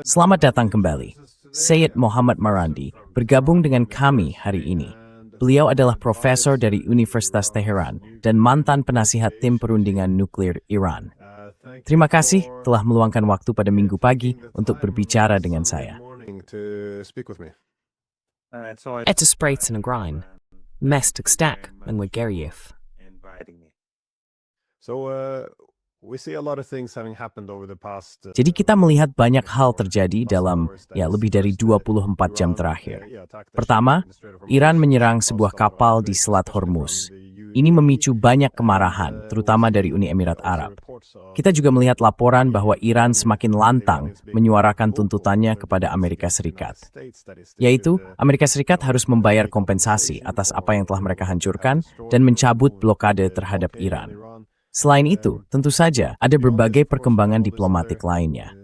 Selamat datang kembali. Syed Muhammad Marandi bergabung dengan kami hari ini. Beliau adalah profesor dari Universitas Teheran dan mantan penasihat tim perundingan nuklir Iran. Terima kasih telah meluangkan waktu pada Minggu pagi untuk berbicara dengan saya. It's a sprite and a grind. Mest stack and Gergiev. Jadi kita melihat banyak hal terjadi dalam lebih dari 24 jam terakhir. Pertama, Iran menyerang sebuah kapal di Selat Hormuz. Ini memicu banyak kemarahan, terutama dari Uni Emirat Arab. Kita juga melihat laporan bahwa Iran semakin lantang menyuarakan tuntutannya kepada Amerika Serikat. Yaitu, Amerika Serikat harus membayar kompensasi atas apa yang telah mereka hancurkan dan mencabut blokade terhadap Iran. Selain itu, tentu saja ada berbagai perkembangan diplomatik lainnya.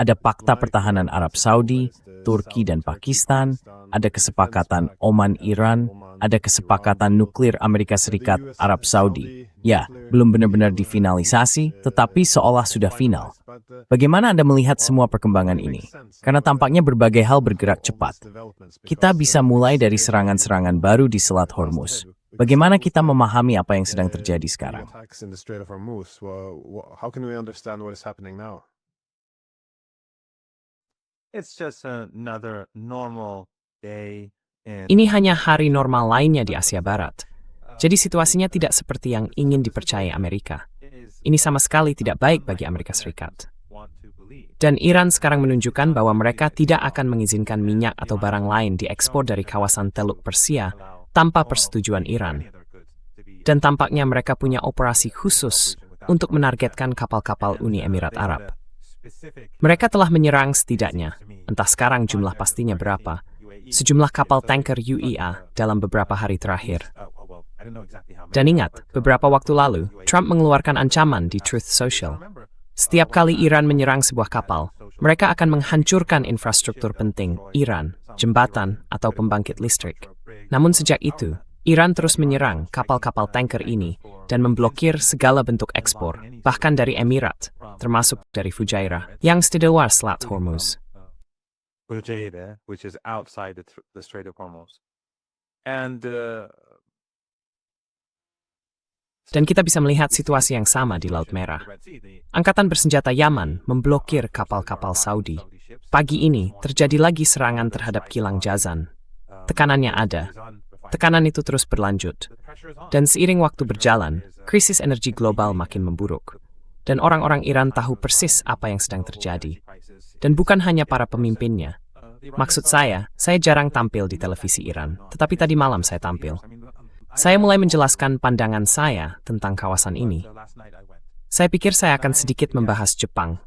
Ada Pakta Pertahanan Arab Saudi, Turki dan Pakistan, ada kesepakatan Oman-Iran, ada kesepakatan nuklir Amerika Serikat Arab Saudi. Ya, belum benar-benar difinalisasi, tetapi seolah sudah final. Bagaimana Anda melihat semua perkembangan ini? Karena tampaknya berbagai hal bergerak cepat. Kita bisa mulai dari serangan-serangan baru di Selat Hormuz. Bagaimana kita memahami apa yang sedang terjadi sekarang? Ini hanya hari normal lainnya di Asia Barat. Jadi situasinya tidak seperti yang ingin dipercayai Amerika. Ini sama sekali tidak baik bagi Amerika Serikat. Dan Iran sekarang menunjukkan bahwa mereka tidak akan mengizinkan minyak atau barang lain diekspor dari kawasan Teluk Persia tanpa persetujuan Iran. Dan tampaknya mereka punya operasi khusus untuk menargetkan kapal-kapal Uni Emirat Arab. Mereka telah menyerang setidaknya, entah sekarang jumlah pastinya berapa, sejumlah kapal tanker UEA dalam beberapa hari terakhir. Dan ingat, beberapa waktu lalu, Trump mengeluarkan ancaman di Truth Social. Setiap kali Iran menyerang sebuah kapal, mereka akan menghancurkan infrastruktur penting Iran, jembatan, atau pembangkit listrik. Namun sejak itu, Iran terus menyerang kapal-kapal tanker ini dan memblokir segala bentuk ekspor, bahkan dari Emirat, termasuk dari Fujairah, yang di luar Selat Hormuz. Dan kita bisa melihat situasi yang sama di Laut Merah. Angkatan bersenjata Yaman memblokir kapal-kapal Saudi. Pagi ini terjadi lagi serangan terhadap kilang Jazan. Tekanannya ada. Tekanan itu terus berlanjut. Dan seiring waktu berjalan, krisis energi global makin memburuk. Dan orang-orang Iran tahu persis apa yang sedang terjadi. Dan bukan hanya para pemimpinnya. Maksud saya jarang tampil di televisi Iran, tetapi tadi malam saya tampil. Saya mulai menjelaskan pandangan saya tentang kawasan ini. Saya pikir saya akan sedikit membahas Jepang.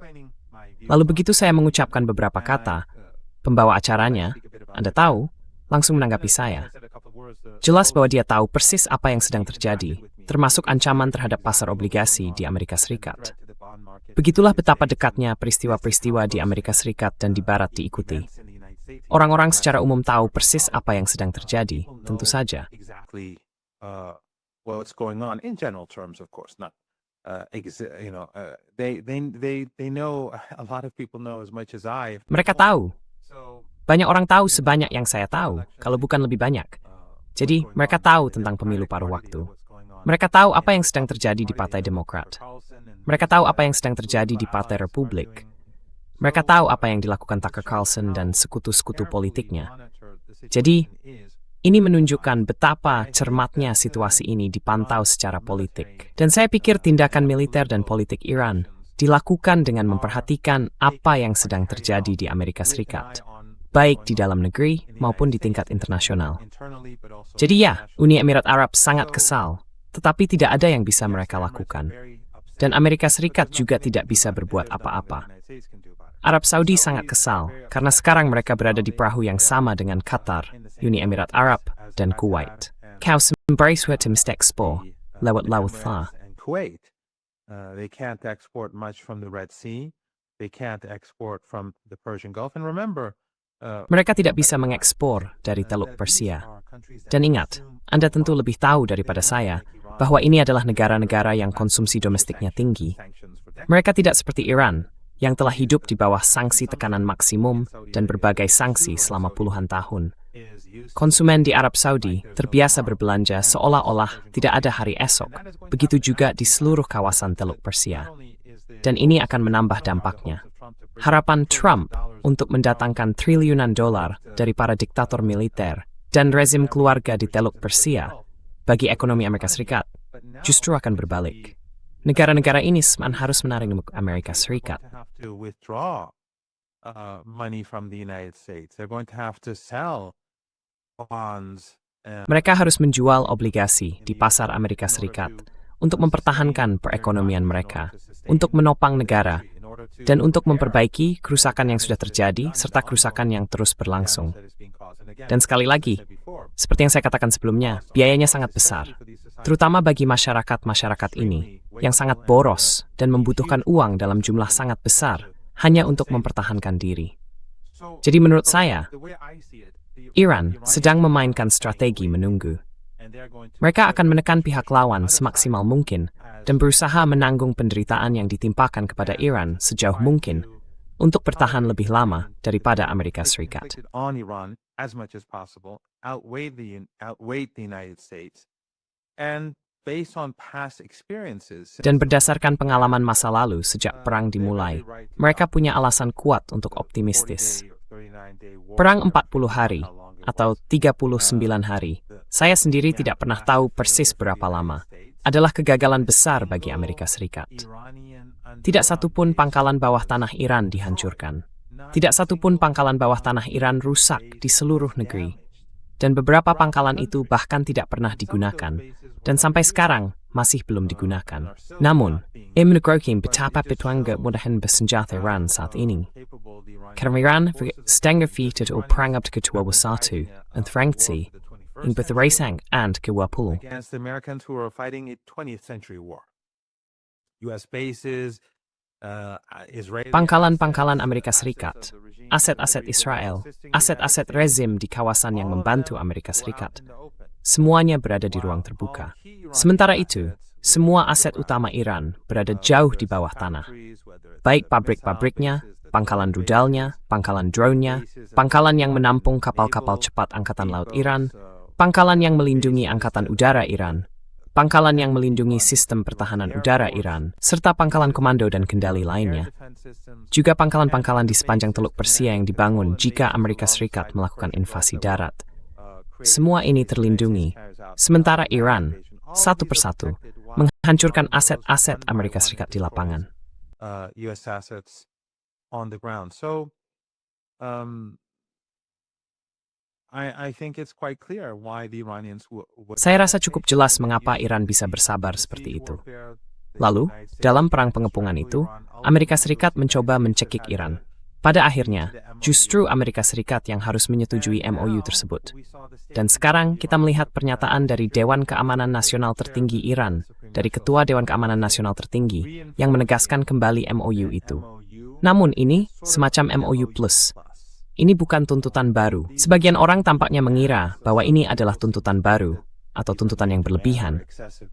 Lalu begitu saya mengucapkan beberapa kata, pembawa acaranya, Anda tahu, langsung menanggapi saya. Jelas bahwa dia tahu persis apa yang sedang terjadi, termasuk ancaman terhadap pasar obligasi di Amerika Serikat. Begitulah betapa dekatnya peristiwa-peristiwa di Amerika Serikat dan di Barat diikuti. Orang-orang secara umum tahu persis apa yang sedang terjadi, tentu saja. Mereka tahu. Banyak orang tahu sebanyak yang saya tahu, kalau bukan lebih banyak. Jadi, mereka tahu tentang pemilu paruh waktu. Mereka tahu apa yang sedang terjadi di Partai Demokrat. Mereka tahu apa yang sedang terjadi di Partai Republik. Mereka tahu apa yang dilakukan Tucker Carlson dan sekutu-sekutu politiknya. Jadi, ini menunjukkan betapa cermatnya situasi ini dipantau secara politik. Dan saya pikir tindakan militer dan politik Iran dilakukan dengan memperhatikan apa yang sedang terjadi di Amerika Serikat, baik di dalam negeri maupun di tingkat internasional. Jadi ya, Uni Emirat Arab sangat kesal, tetapi tidak ada yang bisa mereka lakukan. Dan Amerika Serikat juga tidak bisa berbuat apa-apa. Arab Saudi sangat kesal, karena sekarang mereka berada di perahu yang sama dengan Qatar, Uni Emirat Arab, dan Kuwait. Kau sembari suatu ekspor lewat Laut Thar. They can't export much from the Red Sea. They can't export from the Persian Gulf. And remember, mereka tidak bisa mengekspor dari Teluk Persia. Dan ingat, Anda tentu lebih tahu daripada saya bahwa ini adalah negara-negara yang konsumsi domestiknya tinggi. Mereka tidak seperti Iran, yang telah hidup di bawah sanksi tekanan maksimum dan berbagai sanksi selama puluhan tahun. Konsumen di Arab Saudi terbiasa berbelanja seolah-olah tidak ada hari esok, begitu juga di seluruh kawasan Teluk Persia. Dan ini akan menambah dampaknya. Harapan Trump untuk mendatangkan triliunan dolar dari para diktator militer dan rezim keluarga di Teluk Persia bagi ekonomi Amerika Serikat justru akan berbalik. Negara-negara ini harus menarik Amerika Serikat. Mereka harus menjual obligasi di pasar Amerika Serikat untuk mempertahankan perekonomian mereka, untuk menopang negara, dan untuk memperbaiki kerusakan yang sudah terjadi serta kerusakan yang terus berlangsung. Dan sekali lagi, seperti yang saya katakan sebelumnya, biayanya sangat besar, terutama bagi masyarakat-masyarakat ini yang sangat boros dan membutuhkan uang dalam jumlah sangat besar hanya untuk mempertahankan diri. Jadi menurut saya, Iran sedang memainkan strategi menunggu. Mereka akan menekan pihak lawan semaksimal mungkin dan berusaha menanggung penderitaan yang ditimpakan kepada Iran sejauh mungkin untuk bertahan lebih lama daripada Amerika Serikat. Dan berdasarkan pengalaman masa lalu sejak perang dimulai, mereka punya alasan kuat untuk optimistis. Perang 40 hari atau 39 hari, saya sendiri tidak pernah tahu persis berapa lama, adalah kegagalan besar bagi Amerika Serikat. Tidak satupun pangkalan bawah tanah Iran dihancurkan. Tidak satupun pangkalan bawah tanah Iran rusak di seluruh negeri. Dan beberapa pangkalan itu bahkan tidak pernah digunakan, dan sampai sekarang masih belum digunakan. Namun, menunjukkan betapa bertangga mudahan bersenjata Iran saat ini. Karena Iran setengah fitur perang abad ke-21 dan terangsi in berterasang and ke-20. Pangkalan-pangkalan Amerika Serikat, aset-aset Israel, aset-aset rezim di kawasan yang membantu Amerika Serikat, semuanya berada di ruang terbuka. Sementara itu, semua aset utama Iran berada jauh di bawah tanah. Baik pabrik-pabriknya, pangkalan rudalnya, pangkalan drone-nya, pangkalan yang menampung kapal-kapal cepat Angkatan Laut Iran, pangkalan yang melindungi Angkatan Udara Iran, pangkalan yang melindungi sistem pertahanan udara Iran, serta pangkalan komando dan kendali lainnya. Juga pangkalan-pangkalan di sepanjang Teluk Persia yang dibangun jika Amerika Serikat melakukan invasi darat. Semua ini terlindungi, sementara Iran, satu persatu, menghancurkan aset-aset Amerika Serikat di lapangan. Saya rasa cukup jelas mengapa Iran bisa bersabar seperti itu. Lalu, dalam perang pengepungan itu, Amerika Serikat mencoba mencekik Iran. Pada akhirnya, justru Amerika Serikat yang harus menyetujui MOU tersebut. Dan sekarang kita melihat pernyataan dari Dewan Keamanan Nasional Tertinggi Iran, dari Ketua Dewan Keamanan Nasional Tertinggi, yang menegaskan kembali MOU itu. Namun ini semacam MOU plus. Ini bukan tuntutan baru. Sebagian orang tampaknya mengira bahwa ini adalah tuntutan baru atau tuntutan yang berlebihan.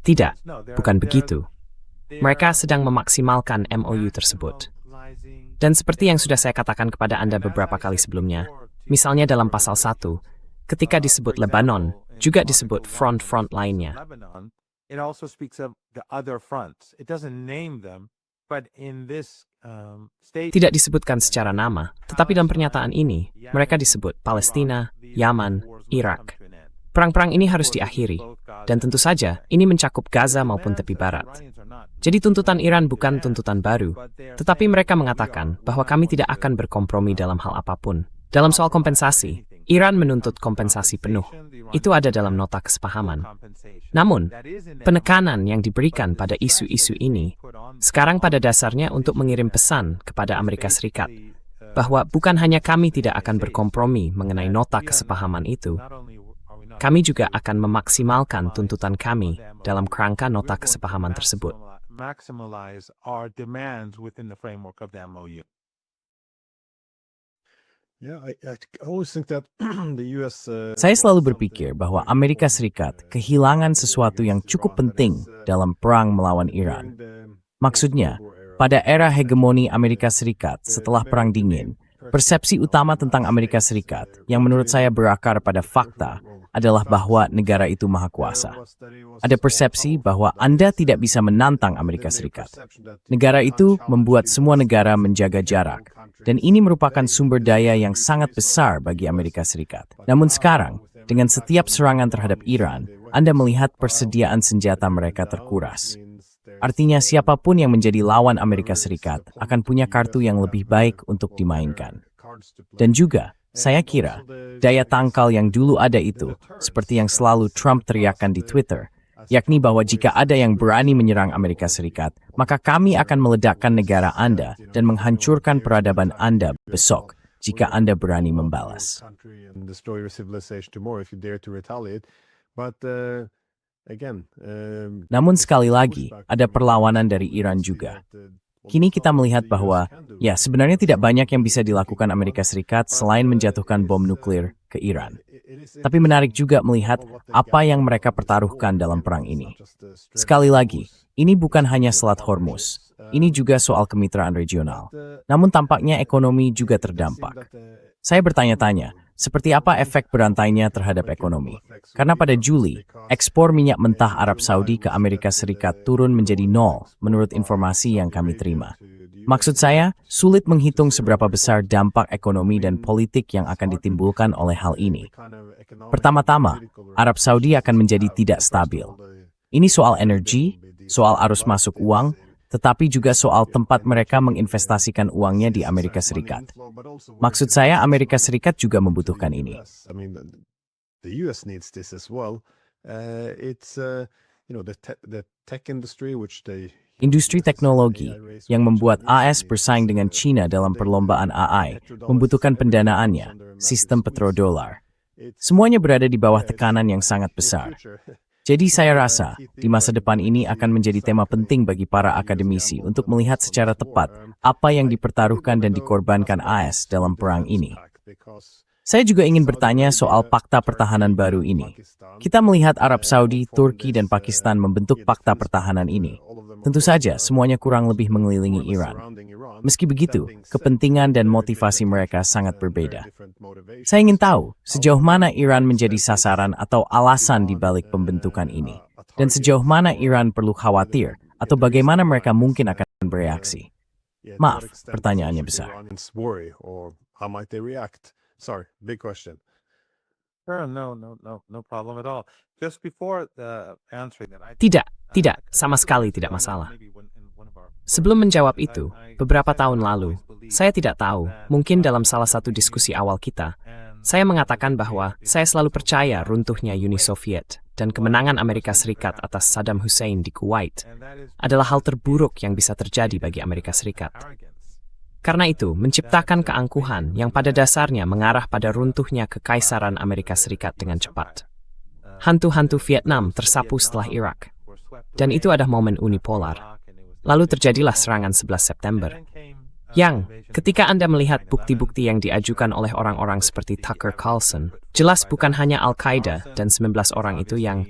Tidak, bukan begitu. Mereka sedang memaksimalkan MOU tersebut. Dan seperti yang sudah saya katakan kepada Anda beberapa kali sebelumnya, misalnya dalam pasal 1, ketika disebut Lebanon, juga disebut front-front lainnya. Tidak disebutkan secara nama, tetapi dalam pernyataan ini, mereka disebut Palestina, Yaman, Irak. Perang-perang ini harus diakhiri, dan tentu saja ini mencakup Gaza maupun tepi barat. Jadi tuntutan Iran bukan tuntutan baru, tetapi mereka mengatakan bahwa kami tidak akan berkompromi dalam hal apapun. Dalam soal kompensasi, Iran menuntut kompensasi penuh. Itu ada dalam nota kesepahaman. Namun, penekanan yang diberikan pada isu-isu ini sekarang pada dasarnya untuk mengirim pesan kepada Amerika Serikat bahwa bukan hanya kami tidak akan berkompromi mengenai nota kesepahaman itu, kami juga akan memaksimalkan tuntutan kami dalam kerangka nota kesepahaman tersebut. Saya selalu berpikir bahwa Amerika Serikat kehilangan sesuatu yang cukup penting dalam perang melawan Iran. Maksudnya, Pada era hegemoni Amerika Serikat setelah Perang Dingin, persepsi utama tentang Amerika Serikat yang menurut saya berakar pada fakta adalah bahwa negara itu maha kuasa. Ada persepsi bahwa Anda tidak bisa menantang Amerika Serikat. Negara itu membuat semua negara menjaga jarak, dan ini merupakan sumber daya yang sangat besar bagi Amerika Serikat. Namun sekarang, dengan setiap serangan terhadap Iran, Anda melihat persediaan senjata mereka terkuras. Artinya siapapun yang menjadi lawan Amerika Serikat akan punya kartu yang lebih baik untuk dimainkan. Dan juga, saya kira, daya tangkal yang dulu ada itu, seperti yang selalu Trump teriakkan di Twitter, yakni bahwa jika ada yang berani menyerang Amerika Serikat, maka kami akan meledakkan negara Anda dan menghancurkan peradaban Anda besok jika Anda berani membalas. Namun sekali lagi, ada perlawanan dari Iran juga. Kini kita melihat bahwa, ya sebenarnya tidak banyak yang bisa dilakukan Amerika Serikat selain menjatuhkan bom nuklir ke Iran. Tapi menarik juga melihat apa yang mereka pertaruhkan dalam perang ini. Sekali lagi, ini bukan hanya Selat Hormuz, ini juga soal kemitraan regional. Namun tampaknya ekonomi juga terdampak. Saya bertanya-tanya, seperti apa efek berantainya terhadap ekonomi? Karena pada Juli, ekspor minyak mentah Arab Saudi ke Amerika Serikat turun menjadi 0 menurut informasi yang kami terima. Maksud saya, sulit menghitung seberapa besar dampak ekonomi dan politik yang akan ditimbulkan oleh hal ini. Pertama-tama, Arab Saudi akan menjadi tidak stabil. Ini soal energi, soal arus masuk uang, tetapi juga soal tempat mereka menginvestasikan uangnya di Amerika Serikat. Maksud saya, Amerika Serikat juga membutuhkan ini. Industri teknologi yang membuat AS bersaing dengan China dalam perlombaan AI membutuhkan pendanaannya, sistem petrodolar. Semuanya berada di bawah tekanan yang sangat besar. Jadi saya rasa, di masa depan ini akan menjadi tema penting bagi para akademisi untuk melihat secara tepat apa yang dipertaruhkan dan dikorbankan AS dalam perang ini. Saya juga ingin bertanya soal fakta pertahanan baru ini. Kita melihat Arab Saudi, Turki, dan Pakistan membentuk fakta pertahanan ini. Tentu saja, semuanya kurang lebih mengelilingi Iran. Meski begitu, kepentingan dan motivasi mereka sangat berbeda. Saya ingin tahu sejauh mana Iran menjadi sasaran atau alasan di balik pembentukan ini, dan sejauh mana Iran perlu khawatir atau bagaimana mereka mungkin akan bereaksi. Maaf, pertanyaannya besar. Tidak, sama sekali tidak masalah. Sebelum menjawab itu, beberapa tahun lalu, saya tidak tahu, mungkin dalam salah satu diskusi awal kita, saya mengatakan bahwa saya selalu percaya runtuhnya Uni Soviet dan kemenangan Amerika Serikat atas Saddam Hussein di Kuwait adalah hal terburuk yang bisa terjadi bagi Amerika Serikat. Karena itu, menciptakan keangkuhan yang pada dasarnya mengarah pada runtuhnya kekaisaran Amerika Serikat dengan cepat. Hantu-hantu Vietnam tersapu setelah Irak, dan itu adalah momen unipolar. Lalu terjadilah serangan 11 September. Yang, ketika Anda melihat bukti-bukti yang diajukan oleh orang-orang seperti Tucker Carlson, jelas bukan hanya Al-Qaeda dan 19 orang itu yang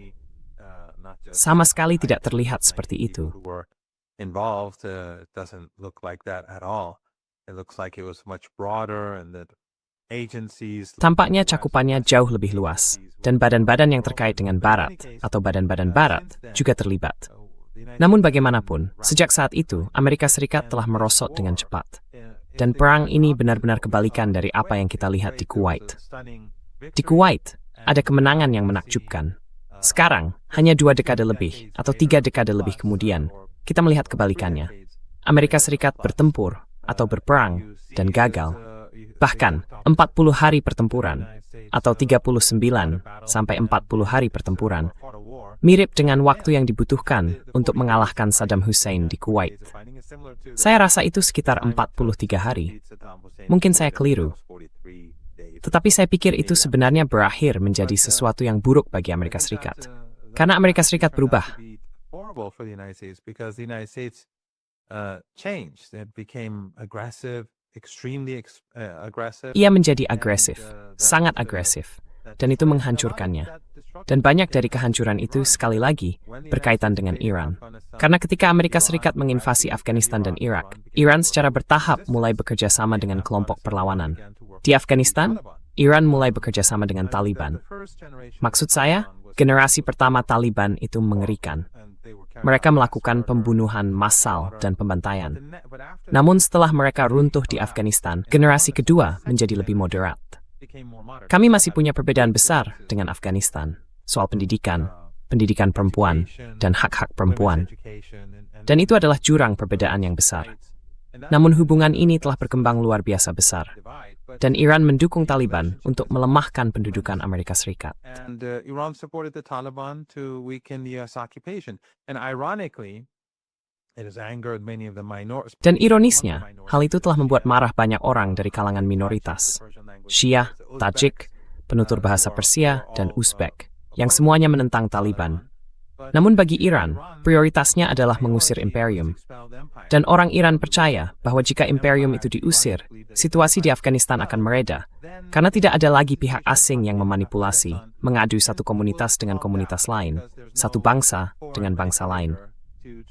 sama sekali tidak terlihat seperti itu. Tampaknya cakupannya jauh lebih luas, dan badan-badan yang terkait dengan Barat atau badan-badan Barat juga terlibat. Namun bagaimanapun, sejak saat itu, Amerika Serikat telah merosot dengan cepat. Dan perang ini benar-benar kebalikan dari apa yang kita lihat di Kuwait. Di Kuwait, ada kemenangan yang menakjubkan. Sekarang, hanya 2 dekade lebih, atau 3 dekade lebih kemudian, kita melihat kebalikannya. Amerika Serikat bertempur, atau berperang, dan gagal. Bahkan, 40 hari pertempuran, atau 39 sampai 40 hari pertempuran, mirip dengan waktu yang dibutuhkan untuk mengalahkan Saddam Hussein di Kuwait. Saya rasa itu sekitar 43 hari. Mungkin saya keliru. Tetapi saya pikir itu sebenarnya berakhir menjadi sesuatu yang buruk bagi Amerika Serikat. Karena Amerika Serikat berubah. Ia menjadi agresif, sangat agresif, dan itu menghancurkannya. Dan banyak dari kehancuran itu sekali lagi berkaitan dengan Iran. Karena ketika Amerika Serikat menginvasi Afghanistan dan Irak, Iran secara bertahap mulai bekerja sama dengan kelompok perlawanan. Di Afghanistan, Iran mulai bekerja sama dengan Taliban. Maksud saya, generasi pertama Taliban itu mengerikan. Mereka melakukan pembunuhan massal dan pembantaian. Namun setelah mereka runtuh di Afghanistan, generasi kedua menjadi lebih moderat. Kami masih punya perbedaan besar dengan Afghanistan soal pendidikan, pendidikan perempuan, dan hak-hak perempuan. Dan itu adalah jurang perbedaan yang besar. Namun hubungan ini telah berkembang luar biasa besar. Dan Iran mendukung Taliban untuk melemahkan pendudukan Amerika Serikat. And Iran supported the Taliban to weaken the US occupation. And ironically, it has angered many of the minorities. Dan ironisnya, hal itu telah membuat marah banyak orang dari kalangan minoritas, Syiah, Tajik, penutur bahasa Persia, dan Uzbek, yang semuanya menentang Taliban. Namun bagi Iran, prioritasnya adalah mengusir imperium. Dan orang Iran percaya bahwa jika imperium itu diusir, situasi di Afghanistan akan mereda, karena tidak ada lagi pihak asing yang memanipulasi, mengadu satu komunitas dengan komunitas lain, satu bangsa dengan bangsa lain.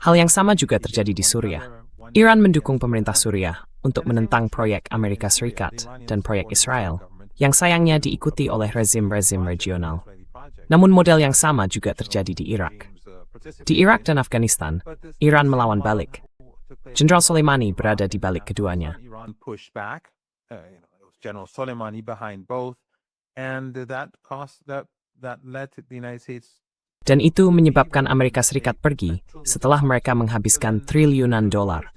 Hal yang sama juga terjadi di Suriah. Iran mendukung pemerintah Suriah untuk menentang proyek Amerika Serikat dan proyek Israel, yang sayangnya diikuti oleh rezim-rezim regional. Namun model yang sama juga terjadi di Irak. Di Irak dan Afghanistan, Iran melawan balik. Jenderal Soleimani berada di balik keduanya. Iran pushed back. It was General Soleimani behind both, and that led to the United States. Dan itu menyebabkan Amerika Serikat pergi setelah mereka menghabiskan triliunan dolar.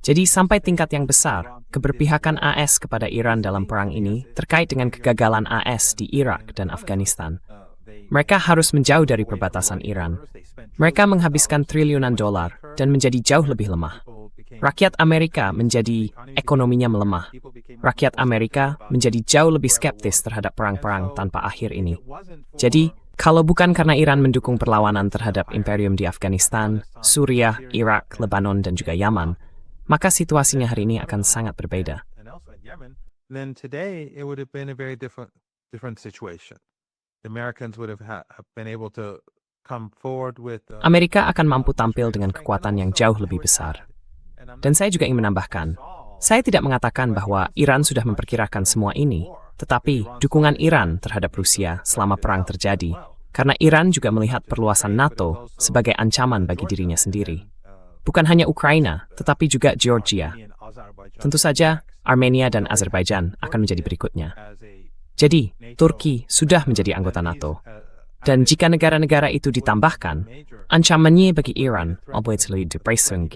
Jadi sampai tingkat yang besar, keberpihakan AS kepada Iran dalam perang ini terkait dengan kegagalan AS di Irak dan Afghanistan. Mereka harus menjauh dari perbatasan Iran. Mereka menghabiskan triliunan dolar dan menjadi jauh lebih lemah. Rakyat Amerika menjadi ekonominya melemah. Rakyat Amerika menjadi jauh lebih skeptis terhadap perang-perang tanpa akhir ini. Jadi, kalau bukan karena Iran mendukung perlawanan terhadap imperium di Afghanistan, Suriah, Irak, Lebanon, dan juga Yaman, maka situasinya hari ini akan sangat berbeda. Then today it would have been a very different situation. The Americans would have been able to come forward with. Amerika akan mampu tampil dengan kekuatan yang jauh lebih besar. Dan saya juga ingin menambahkan, saya tidak mengatakan bahwa Iran sudah memperkirakan semua ini, tetapi dukungan Iran terhadap Rusia selama perang terjadi, karena Iran juga melihat perluasan NATO sebagai ancaman bagi dirinya sendiri. Bukan hanya Ukraina, tetapi juga Georgia. Tentu saja, Armenia dan Azerbaijan akan menjadi berikutnya. Jadi, Turki sudah menjadi anggota NATO. Dan jika negara-negara itu ditambahkan, ancamannya bagi Iran obviously depressing.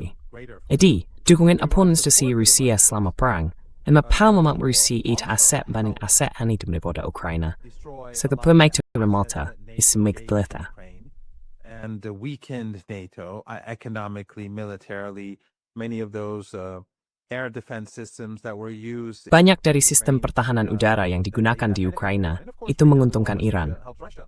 Jadi, dukungan oponensi Rusia selama perang, dan mapalmamak Rusia itu aset banding aset hani daripada Ukraina. Setelah pemecatan Malta, ismiktleta. And weakened NATO economically, militarily. Many of those air defense systems that were used. Banyak dari sistem pertahanan udara yang digunakan di Ukraina itu menguntungkan Iran.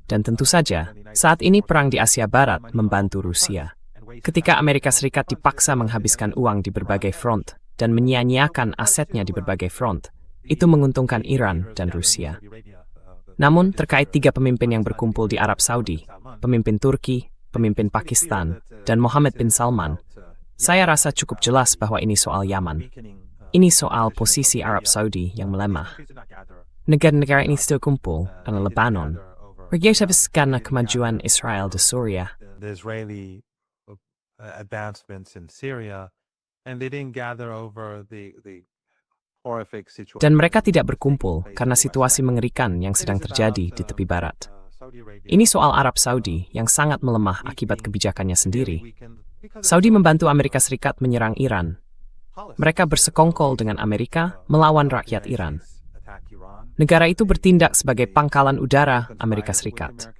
Dan tentu saja, saat ini perang di Asia Barat membantu Rusia. Ketika Amerika Serikat dipaksa menghabiskan uang di berbagai front dan menyia-nyiakan asetnya di berbagai front, itu menguntungkan Iran dan Rusia. Namun, terkait 3 pemimpin yang berkumpul di Arab Saudi, pemimpin Turki, pemimpin Pakistan, dan Mohammed bin Salman, saya rasa cukup jelas bahwa ini soal Yaman. Ini soal posisi Arab Saudi yang melemah. Negara-negara ini terkumpul karena Lebanon, karena kemajuan Israel di Suriah. The Israeli advancements in Syria, and they didn't gather over the horrific situation. Dan mereka tidak berkumpul karena situasi mengerikan yang sedang terjadi di tepi barat. Ini soal Arab Saudi yang sangat melemah akibat kebijakannya sendiri. Saudi membantu Amerika Serikat menyerang Iran. Mereka bersekongkol dengan Amerika melawan rakyat Iran. Negara itu bertindak sebagai pangkalan udara Amerika Serikat.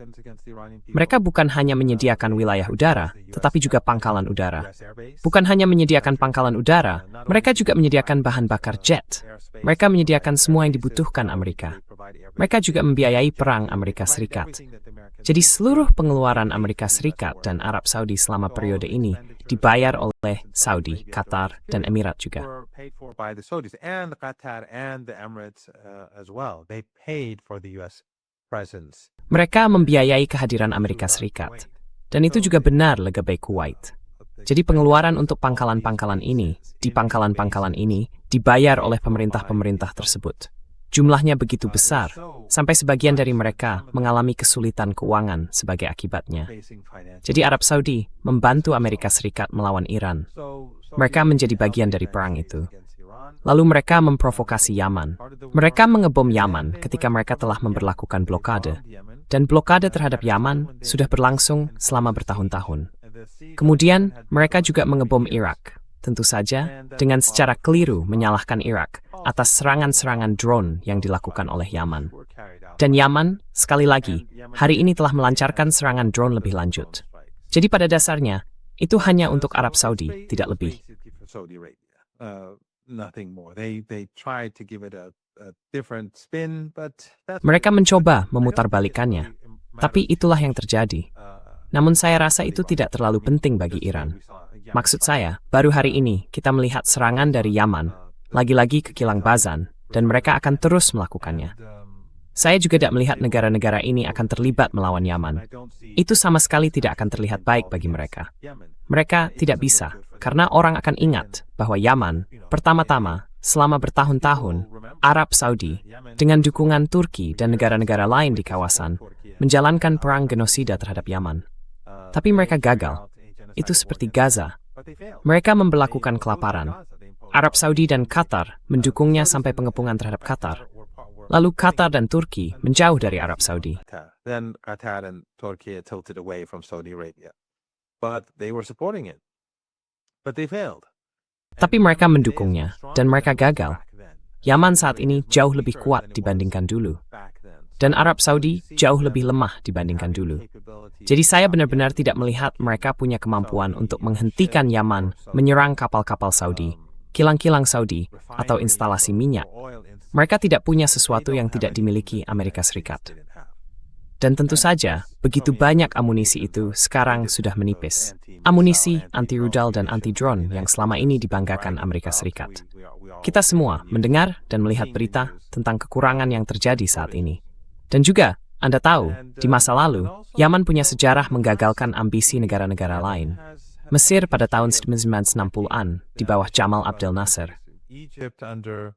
Mereka bukan hanya menyediakan wilayah udara, tetapi juga pangkalan udara. Bukan hanya menyediakan pangkalan udara, mereka juga menyediakan bahan bakar jet. Mereka menyediakan semua yang dibutuhkan Amerika. Mereka juga membiayai perang Amerika Serikat. Jadi seluruh pengeluaran Amerika Serikat dan Arab Saudi selama periode ini dibayar oleh Saudi, Qatar, dan Emirat juga. Paid for by the Saudis and Qatar and the Emirates as well. They paid for the U.S. presence. Mereka membiayai kehadiran Amerika Serikat. Dan itu juga benar legabai Kuwait. Jadi pengeluaran untuk pangkalan-pangkalan ini, di pangkalan-pangkalan ini, dibayar oleh pemerintah-pemerintah tersebut. Jumlahnya begitu besar, sampai sebagian dari mereka mengalami kesulitan keuangan sebagai akibatnya. Jadi Arab Saudi membantu Amerika Serikat melawan Iran. Mereka menjadi bagian dari perang itu. Lalu mereka memprovokasi Yaman. Mereka mengebom Yaman ketika mereka telah memberlakukan blokade. Dan blokade terhadap Yaman sudah berlangsung selama bertahun-tahun. Kemudian mereka juga mengebom Irak. Tentu saja dengan secara keliru menyalahkan Irak atas serangan-serangan drone yang dilakukan oleh Yaman. Dan Yaman, sekali lagi, hari ini telah melancarkan serangan drone lebih lanjut. Jadi pada dasarnya, itu hanya untuk Arab Saudi, tidak lebih. Mereka mencoba memutarbalikannya, tapi itulah yang terjadi. Namun saya rasa itu tidak terlalu penting bagi Iran. Maksud saya, baru hari ini kita melihat serangan dari Yaman, lagi-lagi ke Kilang Bazan, dan mereka akan terus melakukannya. Saya juga tidak melihat negara-negara ini akan terlibat melawan Yaman. Itu sama sekali tidak akan terlihat baik bagi mereka. Mereka tidak bisa, karena orang akan ingat bahwa Yaman, pertama-tama, selama bertahun-tahun, Arab Saudi, dengan dukungan Turki dan negara-negara lain di kawasan, menjalankan perang genosida terhadap Yaman. Tapi mereka gagal. Itu seperti Gaza. Mereka memberlakukan kelaparan. Arab Saudi dan Qatar mendukungnya sampai pengepungan terhadap Qatar. Lalu Qatar dan Turki menjauh dari Arab Saudi. Then Qatar and Turkey tilted away from Saudi Arabia. But they were supporting it. But they failed. Tapi mereka mendukungnya, dan mereka gagal. Yaman saat ini jauh lebih kuat dibandingkan dulu. Dan Arab Saudi jauh lebih lemah dibandingkan dulu. Jadi saya benar-benar tidak melihat mereka punya kemampuan untuk menghentikan Yaman menyerang kapal-kapal Saudi, kilang-kilang Saudi, atau instalasi minyak. Mereka tidak punya sesuatu yang tidak dimiliki Amerika Serikat. Dan tentu saja, begitu banyak amunisi itu sekarang sudah menipis. Amunisi, anti-rudal, dan anti-drone yang selama ini dibanggakan Amerika Serikat. Kita semua mendengar dan melihat berita tentang kekurangan yang terjadi saat ini. Dan juga, Anda tahu, di masa lalu, Yaman punya sejarah menggagalkan ambisi negara-negara lain. Mesir pada tahun 1960-an di bawah Jamal Abdel Nasser. Egypt under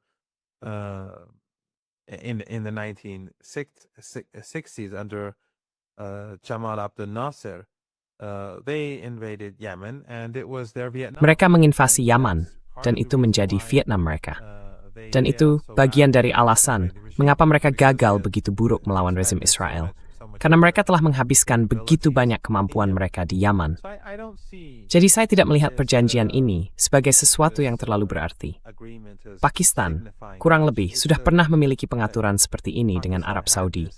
in the 1960s under Jamal Abdel Nasser, they invaded Yemen and it was their Vietnam. Mereka menginvasi Yaman dan itu menjadi Vietnam mereka. Dan itu bagian dari alasan mengapa mereka gagal begitu buruk melawan rezim Israel. Karena mereka telah menghabiskan begitu banyak kemampuan mereka di Yaman. Jadi saya tidak melihat perjanjian ini sebagai sesuatu yang terlalu berarti. Pakistan, kurang lebih, sudah pernah memiliki pengaturan seperti ini dengan Arab Saudi.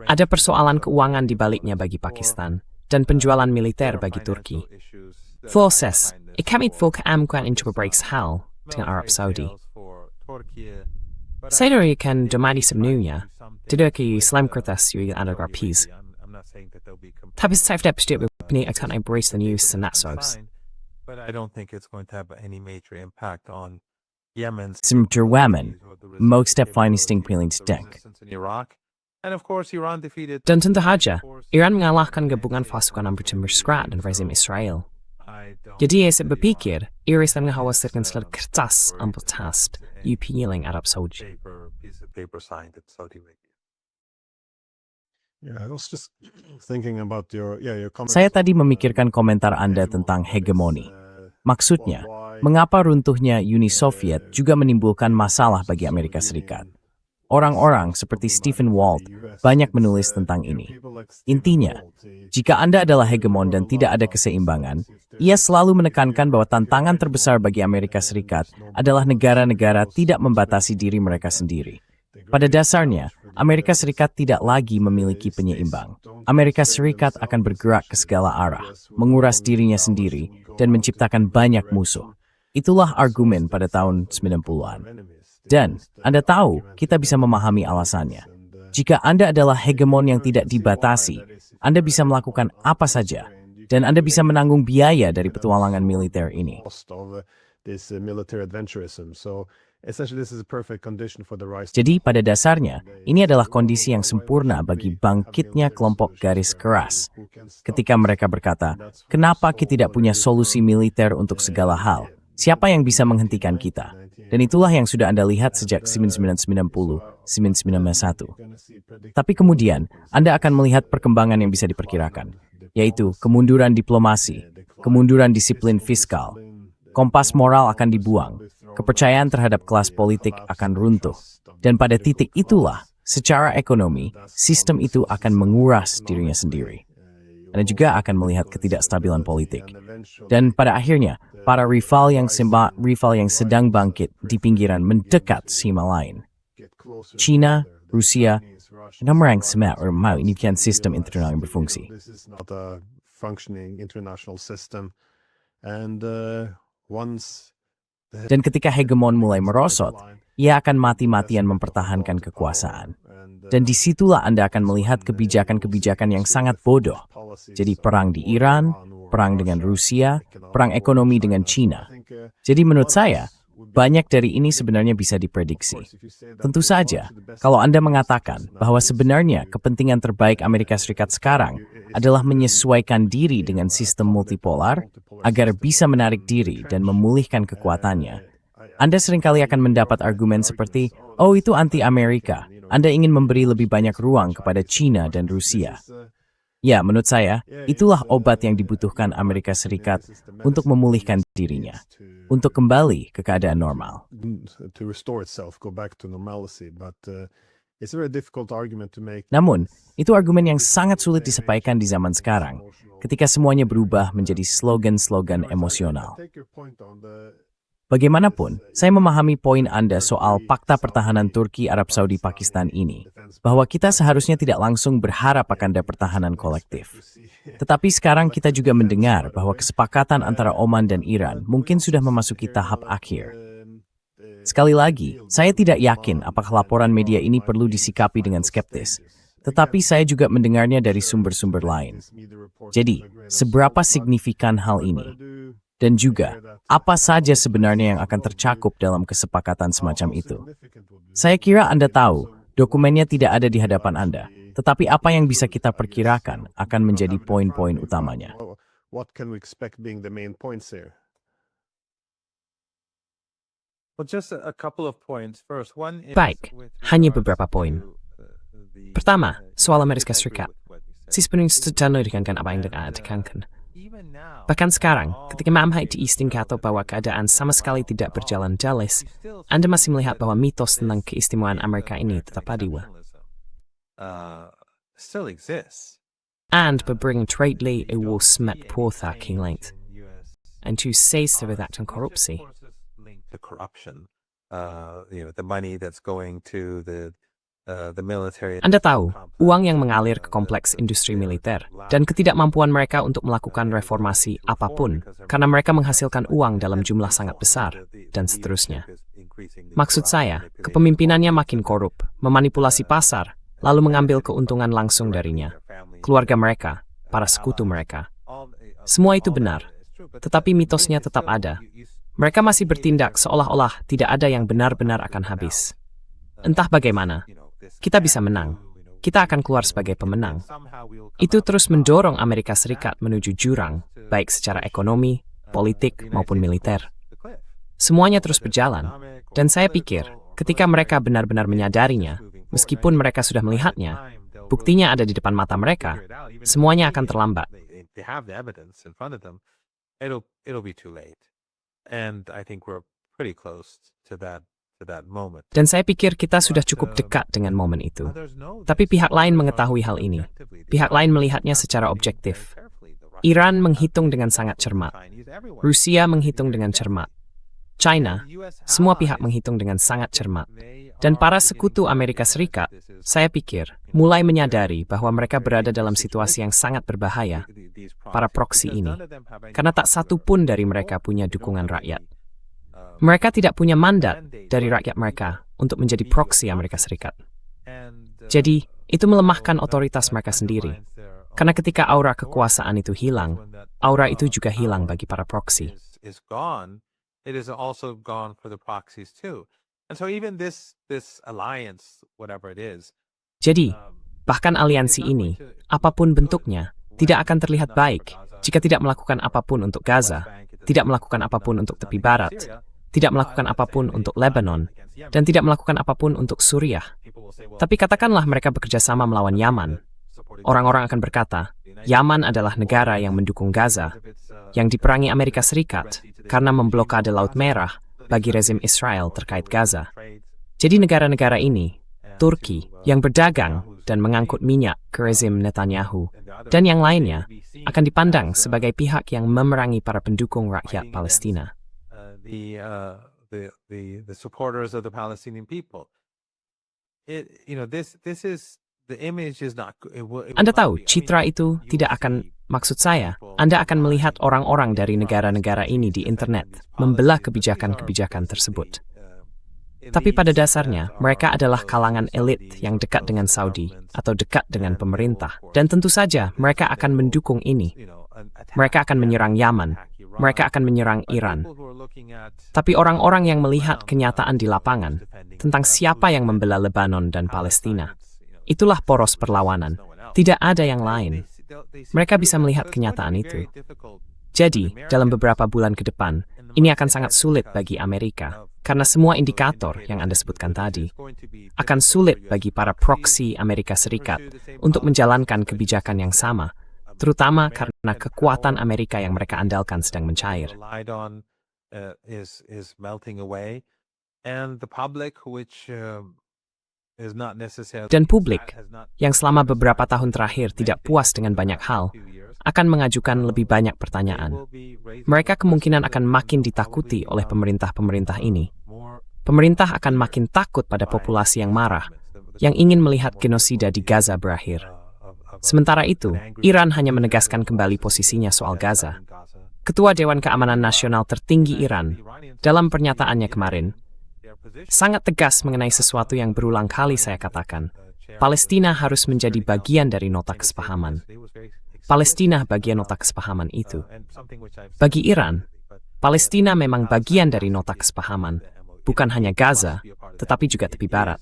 Ada persoalan keuangan di baliknya bagi Pakistan, dan penjualan militer bagi Turki. Proses, kami fokuskan into breaks hal dengan Arab Saudi. Saya akan domani sepenuhnya, tidak ke Islam kertas yang ada grapis. Tapi saya tidak pasti ini akan embrace the news and that source. But I don't think it's going to have any major impact on Yemen's Yemen, most defining feelings denk. in Iraq. And of course, Iran defeated. Dan tentu saja, Iran mengalahkan gabungan pasukan Amerika Serikat dan rezim Israel. Jadi saya berpikir, Iran mengkhawatirkan seluruh kertas amputas UP-nya Arab Saudi. Piece of paper signed in Saudi Arabia. Yeah, I was just thinking about your comment. Saya tadi memikirkan komentar Anda tentang hegemoni. Maksudnya, mengapa runtuhnya Uni Soviet juga menimbulkan masalah bagi Amerika Serikat? Orang-orang seperti Stephen Walt banyak menulis tentang ini. Intinya, jika Anda adalah hegemon dan tidak ada keseimbangan, ia selalu menekankan bahwa tantangan terbesar bagi Amerika Serikat adalah negara-negara tidak membatasi diri mereka sendiri. Pada dasarnya, Amerika Serikat tidak lagi memiliki penyeimbang. Amerika Serikat akan bergerak ke segala arah, menguras dirinya sendiri, dan menciptakan banyak musuh. Itulah argumen pada tahun 90-an. Dan, Anda tahu, kita bisa memahami alasannya. Jika Anda adalah hegemon yang tidak dibatasi, Anda bisa melakukan apa saja, dan Anda bisa menanggung biaya dari petualangan militer ini. Cost of this military adventurism. So essentially this is a perfect condition for the rise. Jadi pada dasarnya, ini adalah kondisi yang sempurna bagi bangkitnya kelompok garis keras. Ketika mereka berkata, kenapa kita tidak punya solusi militer untuk segala hal? Siapa yang bisa menghentikan kita? Dan itulah yang sudah Anda lihat sejak 1990, 1991. Tapi kemudian, Anda akan melihat perkembangan yang bisa diperkirakan, yaitu kemunduran diplomasi, kemunduran disiplin fiskal, kompas moral akan dibuang, kepercayaan terhadap kelas politik akan runtuh. Dan pada titik itulah, secara ekonomi, sistem itu akan menguras dirinya sendiri. Anda juga akan melihat ketidakstabilan politik. Dan pada akhirnya, para rival yang sedang bangkit di pinggiran mendekat sima lain. China, Rusia, dan mereka mau ini bukan sistem internasional yang berfungsi. This is not a functioning international system. And once Dan ketika hegemon mulai merosot, ia akan mati-matian mempertahankan kekuasaan. Dan disitulah Anda akan melihat kebijakan-kebijakan yang sangat bodoh. Jadi perang di Iran, perang dengan Rusia, perang ekonomi dengan China. Jadi menurut saya, banyak dari ini sebenarnya bisa diprediksi. Tentu saja, kalau Anda mengatakan bahwa sebenarnya kepentingan terbaik Amerika Serikat sekarang adalah menyesuaikan diri dengan sistem multipolar agar bisa menarik diri dan memulihkan kekuatannya, Anda seringkali akan mendapat argumen seperti, oh itu anti-Amerika, Anda ingin memberi lebih banyak ruang kepada China dan Rusia. Ya, menurut saya, itulah obat yang dibutuhkan Amerika Serikat untuk memulihkan dirinya, untuk kembali ke keadaan normal. to restore itself, go back to normalcy. But it's a very difficult argument to make. Namun, itu argumen yang sangat sulit disampaikan di zaman sekarang, ketika semuanya berubah menjadi slogan-slogan emosional. Take your point on the Bagaimanapun, saya memahami poin Anda soal Fakta Pertahanan Turki, Arab Saudi, Pakistan ini, bahwa kita seharusnya tidak langsung berharap akan ada pertahanan kolektif. Tetapi sekarang kita juga mendengar bahwa kesepakatan antara Oman dan Iran mungkin sudah memasuki tahap akhir. Sekali lagi, saya tidak yakin apakah laporan media ini perlu disikapi dengan skeptis, tetapi saya juga mendengarnya dari sumber-sumber lain. Jadi, seberapa signifikan hal ini? Dan juga, apa saja sebenarnya yang akan tercakup dalam kesepakatan semacam itu? Saya kira Anda tahu, dokumennya tidak ada di hadapan Anda, tetapi apa yang bisa kita perkirakan akan menjadi poin-poin utamanya. what can we expect being the main points here? Well, just a couple of points. First, one is Baik, with hanya regards beberapa poin. to, the- Pertama, soal Amerika I agree Serikat. with what you said. Saya sepenuhnya setuju dengan apa yang Anda tekankan. Even now, Bahkan sekarang, ketika Mamhai diistingkatkan bahwa keadaan sama sekali tidak berjalan mulus, Anda masih melihat bahwa mitos tentang keistimewaan Amerika ini tetap ada. still exists. And bebring tredje war smet påtha kring length. En tu ses övervakten korrupsi. Linked to corruption. The money that's going to the military. Anda tahu, uang yang mengalir ke kompleks industri militer dan ketidakmampuan mereka untuk melakukan reformasi apapun karena mereka menghasilkan uang dalam jumlah sangat besar, dan seterusnya. Maksud saya, kepemimpinannya makin korup, memanipulasi pasar, lalu mengambil keuntungan langsung darinya, keluarga mereka, para sekutu mereka. Semua itu benar, tetapi mitosnya tetap ada. Mereka masih bertindak seolah-olah tidak ada yang benar-benar akan habis. Entah bagaimana, kita bisa menang. Kita akan keluar sebagai pemenang. Itu terus mendorong Amerika Serikat menuju jurang, baik secara ekonomi, politik, maupun militer. Semuanya terus berjalan, dan saya pikir ketika mereka benar-benar menyadarinya, meskipun mereka sudah melihatnya, buktinya ada di depan mata mereka, semuanya akan terlambat. They have the evidence in front of them. It'll be too late. And I think we're pretty close to that moment. Dan saya pikir kita sudah cukup dekat dengan momen itu. Tapi pihak lain mengetahui hal ini. Pihak lain melihatnya secara objektif. Iran menghitung dengan sangat cermat. Rusia menghitung dengan cermat. China, semua pihak menghitung dengan sangat cermat. Dan para sekutu Amerika Serikat, saya pikir, mulai menyadari bahwa mereka berada dalam situasi yang sangat berbahaya, para proksi ini, karena tak satu pun dari mereka punya dukungan rakyat. Mereka tidak punya mandat dari rakyat mereka untuk menjadi proksi Amerika Serikat. Jadi, itu melemahkan otoritas mereka sendiri. Karena ketika aura kekuasaan itu hilang, aura itu juga hilang bagi para proksi. It is also gone for the proxies too. And so even this alliance, whatever it is, Jadi, bahkan aliansi ini, apapun bentuknya, tidak akan terlihat baik jika tidak melakukan apapun untuk Gaza, tidak melakukan apapun untuk tepi barat, tidak melakukan apapun untuk Lebanon, dan tidak melakukan apapun untuk Suriah. Tapi katakanlah mereka bekerja sama melawan Yaman. Orang-orang akan berkata, Yaman adalah negara yang mendukung Gaza, yang diperangi Amerika Serikat karena memblokade Laut Merah bagi rezim Israel terkait Gaza. Jadi negara-negara ini, Turki, yang berdagang dan mengangkut minyak ke rezim Netanyahu, dan yang lainnya, akan dipandang sebagai pihak yang memerangi para pendukung rakyat Palestina. The supporters of the Palestinian people. Anda tahu, citra itu tidak akan, maksud saya, Anda akan melihat orang-orang dari negara-negara ini di internet membelah kebijakan-kebijakan tersebut. Tapi pada dasarnya, mereka adalah kalangan elit yang dekat dengan Saudi atau dekat dengan pemerintah. Dan tentu saja, mereka akan mendukung ini. Mereka akan menyerang Yaman. Mereka akan menyerang Iran. Tapi orang-orang yang melihat kenyataan di lapangan tentang siapa yang membela Lebanon dan Palestina, itulah poros perlawanan. Tidak ada yang lain. Mereka bisa melihat kenyataan itu. Jadi, dalam beberapa bulan ke depan, ini akan sangat sulit bagi Amerika. Karena semua indikator yang Anda sebutkan tadi akan sulit bagi para proksi Amerika Serikat untuk menjalankan kebijakan yang sama, terutama karena kekuatan Amerika yang mereka andalkan sedang mencair. Dan publik, yang selama beberapa tahun terakhir tidak puas dengan banyak hal, akan mengajukan lebih banyak pertanyaan. Mereka kemungkinan akan makin ditakuti oleh pemerintah-pemerintah ini. Pemerintah akan makin takut pada populasi yang marah, yang ingin melihat genosida di Gaza berakhir. Sementara itu, Iran hanya menegaskan kembali posisinya soal Gaza. Ketua Dewan Keamanan Nasional tertinggi Iran, dalam pernyataannya kemarin, sangat tegas mengenai sesuatu yang berulang kali saya katakan. Palestina harus menjadi bagian dari nota kesepahaman. Palestina bagian nota kesepahaman itu. Bagi Iran, Palestina memang bagian dari nota kesepahaman, bukan hanya Gaza, tetapi juga tepi barat.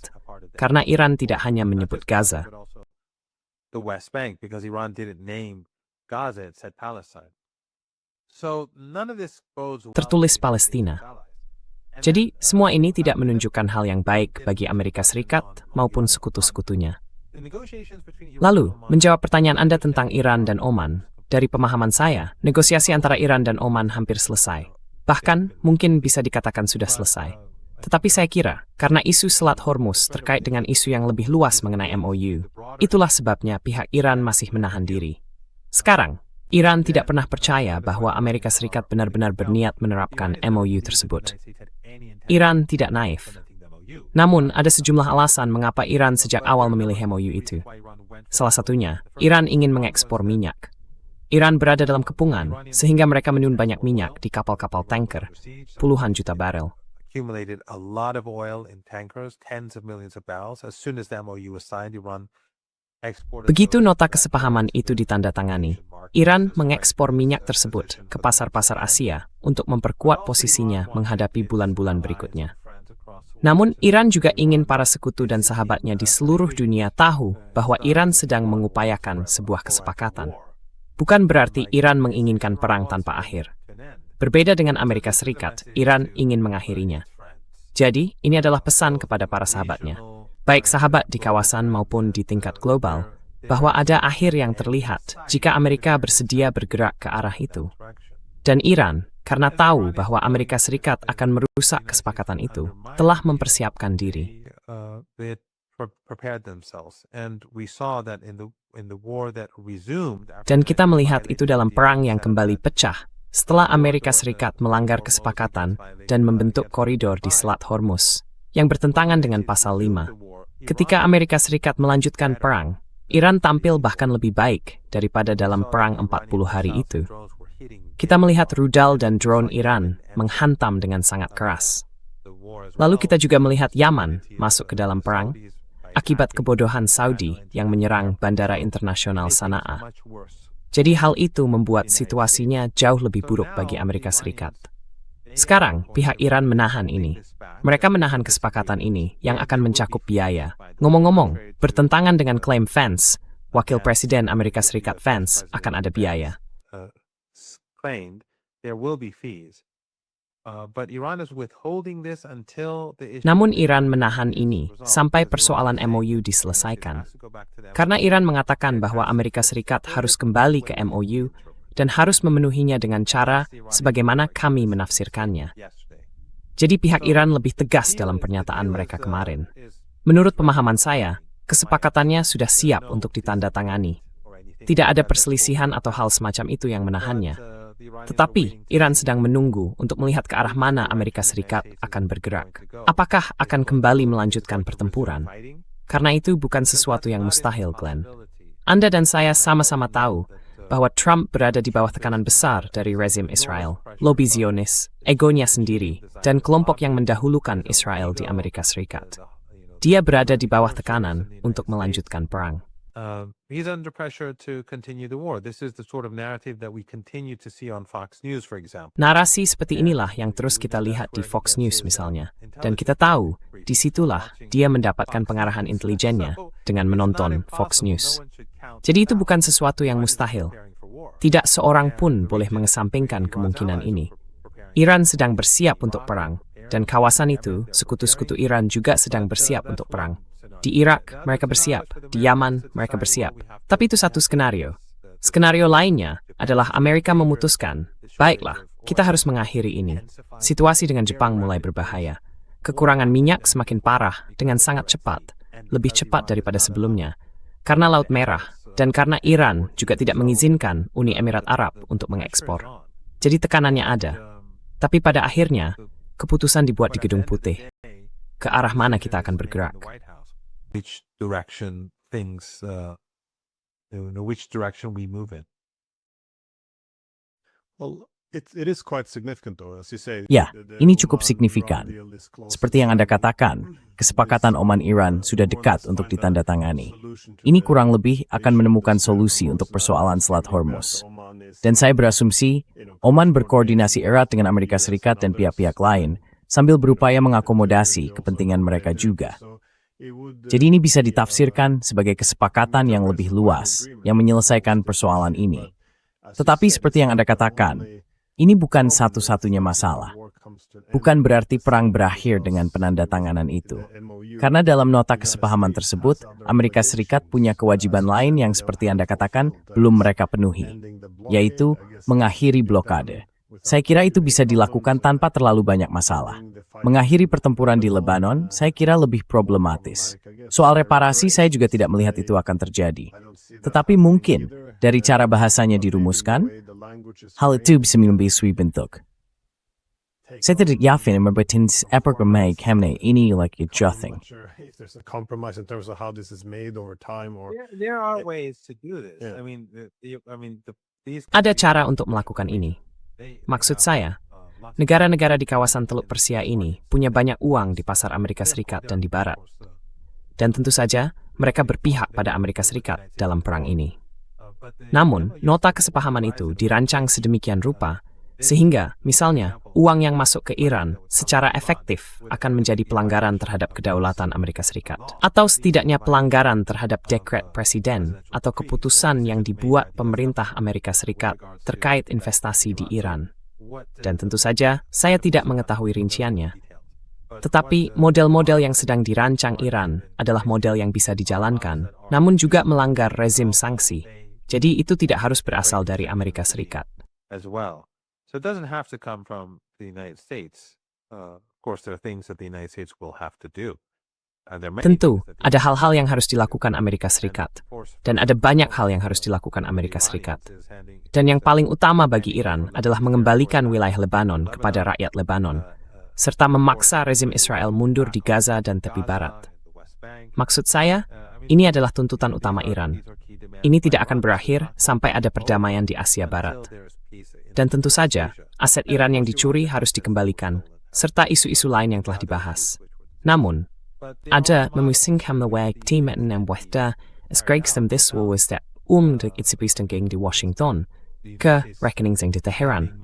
Karena Iran tidak hanya menyebut Gaza. Tertulis Palestina. Jadi, semua ini tidak menunjukkan hal yang baik bagi Amerika Serikat maupun sekutu-sekutunya. Lalu, menjawab pertanyaan Anda tentang Iran dan Oman, dari pemahaman saya, negosiasi antara Iran dan Oman hampir selesai. Bahkan, mungkin bisa dikatakan sudah selesai. Tetapi saya kira, karena isu Selat Hormuz terkait dengan isu yang lebih luas mengenai MOU, itulah sebabnya pihak Iran masih menahan diri. Sekarang, Iran tidak pernah percaya bahwa Amerika Serikat benar-benar berniat menerapkan MOU tersebut. Iran tidak naif. Namun, ada sejumlah alasan mengapa Iran sejak awal memilih MOU itu. Salah satunya, Iran ingin mengekspor minyak. Iran berada dalam kepungan, sehingga mereka menun banyak minyak di kapal-kapal tanker, puluhan juta barel. Begitu nota kesepahaman itu ditandatangani, Iran mengekspor minyak tersebut ke pasar-pasar Asia untuk memperkuat posisinya menghadapi bulan-bulan berikutnya. Namun, Iran juga ingin para sekutu dan sahabatnya di seluruh dunia tahu bahwa Iran sedang mengupayakan sebuah kesepakatan. Bukan berarti Iran menginginkan perang tanpa akhir. Berbeda dengan Amerika Serikat, Iran ingin mengakhirinya. Jadi, ini adalah pesan kepada para sahabatnya, baik sahabat di kawasan maupun di tingkat global, bahwa ada akhir yang terlihat jika Amerika bersedia bergerak ke arah itu. Dan Iran, karena tahu bahwa Amerika Serikat akan merusak kesepakatan itu, telah mempersiapkan diri. Dan kita melihat itu dalam perang yang kembali pecah setelah Amerika Serikat melanggar kesepakatan dan membentuk koridor di Selat Hormuz yang bertentangan dengan pasal 5. Ketika Amerika Serikat melanjutkan perang, Iran tampil bahkan lebih baik daripada dalam perang 40 hari itu. Kita melihat rudal dan drone Iran menghantam dengan sangat keras. Lalu kita juga melihat Yaman masuk ke dalam perang akibat kebodohan Saudi yang menyerang Bandara Internasional Sana'a. Jadi hal itu membuat situasinya jauh lebih buruk bagi Amerika Serikat. Sekarang, pihak Iran menahan ini. Mereka menahan kesepakatan ini yang akan mencakup biaya. Ngomong-ngomong, bertentangan dengan klaim Vance, Wakil Presiden Amerika Serikat Vance, akan ada biaya. Namun Iran menahan ini sampai persoalan MOU diselesaikan. Karena Iran mengatakan bahwa Amerika Serikat harus kembali ke MOU dan harus memenuhinya dengan cara sebagaimana kami menafsirkannya. Jadi pihak Iran lebih tegas dalam pernyataan mereka kemarin. Menurut pemahaman saya, kesepakatannya sudah siap untuk ditandatangani. Tidak ada perselisihan atau hal semacam itu yang menahannya. Tetapi, Iran sedang menunggu untuk melihat ke arah mana Amerika Serikat akan bergerak. Apakah akan kembali melanjutkan pertempuran? Karena itu bukan sesuatu yang mustahil, Glenn. Anda dan saya sama-sama tahu bahwa Trump berada di bawah tekanan besar dari rezim Israel, lobi Zionis, egonya sendiri, dan kelompok yang mendahulukan Israel di Amerika Serikat. Dia berada di bawah tekanan untuk melanjutkan perang. He's under pressure to continue the war. This is the sort of narrative that we continue to see on Fox News, for example. Narasi seperti inilah yang terus kita lihat di Fox News misalnya. Dan kita tahu, disitulah dia mendapatkan pengarahan intelijennya dengan menonton Fox News. Jadi itu bukan sesuatu yang mustahil. Tidak seorang pun boleh mengesampingkan kemungkinan ini. Iran sedang bersiap untuk perang, dan kawasan itu, sekutu-sekutu Iran juga sedang bersiap untuk perang. Di Irak, mereka bersiap. Di Yaman, mereka bersiap. Tapi itu satu skenario. Skenario lainnya adalah Amerika memutuskan, baiklah, kita harus mengakhiri ini. Situasi dengan Jepang mulai berbahaya. Kekurangan minyak semakin parah dengan sangat cepat, lebih cepat daripada sebelumnya. Karena Laut Merah, dan karena Iran juga tidak mengizinkan Uni Emirat Arab untuk mengekspor. Jadi tekanannya ada. Tapi pada akhirnya, keputusan dibuat di Gedung Putih. Ke arah mana kita akan bergerak? Which direction things, which direction we move in. Well, it is quite significant though, as you say. Ya, ini cukup signifikan. Seperti yang Anda katakan, kesepakatan Oman-Iran sudah dekat untuk ditandatangani. Ini kurang lebih akan menemukan solusi untuk persoalan Selat Hormuz. Dan saya berasumsi, Oman berkoordinasi erat dengan Amerika Serikat dan pihak-pihak lain, sambil berupaya mengakomodasi kepentingan mereka juga. Jadi ini bisa ditafsirkan sebagai kesepakatan yang lebih luas, yang menyelesaikan persoalan ini. Tetapi seperti yang Anda katakan, ini bukan satu-satunya masalah. Bukan berarti perang berakhir dengan penandatanganan itu. Karena dalam nota kesepahaman tersebut, Amerika Serikat punya kewajiban lain yang seperti Anda katakan belum mereka penuhi, yaitu mengakhiri blokade. Saya kira itu bisa dilakukan tanpa terlalu banyak masalah. Mengakhiri pertempuran di Lebanon, saya kira lebih problematis. Soal reparasi, saya juga tidak melihat itu akan terjadi. Tetapi mungkin, dari cara bahasanya dirumuskan, hal itu bisa memiliki bentuk. Saya tidak yakin membuat epoch remai kemne ini like a thing. There are ways to do this. Ada cara untuk melakukan ini. Maksud saya, negara-negara di kawasan Teluk Persia ini punya banyak uang di pasar Amerika Serikat dan di Barat. Dan tentu saja, mereka berpihak pada Amerika Serikat dalam perang ini. Namun, nota kesepahaman itu dirancang sedemikian rupa, sehingga, misalnya, uang yang masuk ke Iran secara efektif akan menjadi pelanggaran terhadap kedaulatan Amerika Serikat. Atau setidaknya pelanggaran terhadap dekret presiden atau keputusan yang dibuat pemerintah Amerika Serikat terkait investasi di Iran. Dan tentu saja, saya tidak mengetahui rinciannya. Tetapi model-model yang sedang dirancang Iran adalah model yang bisa dijalankan, namun juga melanggar rezim sanksi. Jadi itu tidak harus berasal dari Amerika Serikat. As well. So it doesn't have to come from the United States. Of course, there are things that the United States will have to do. Tentu, ada hal-hal yang harus dilakukan Amerika Serikat. Dan ada banyak hal yang harus dilakukan Amerika Serikat. Dan yang paling utama bagi Iran adalah mengembalikan wilayah Lebanon kepada rakyat Lebanon, serta memaksa rezim Israel mundur di Gaza dan tepi barat. Maksud saya, ini adalah tuntutan utama Iran. Ini tidak akan berakhir sampai ada perdamaian di Asia Barat. Dan tentu saja, aset Iran yang dicuri harus dikembalikan, serta isu-isu lain yang telah dibahas. Namun, ada memusingkan timen yang wahda esgregsam this was that de itsipisten gegen di Washington, ke rekening di Teheran.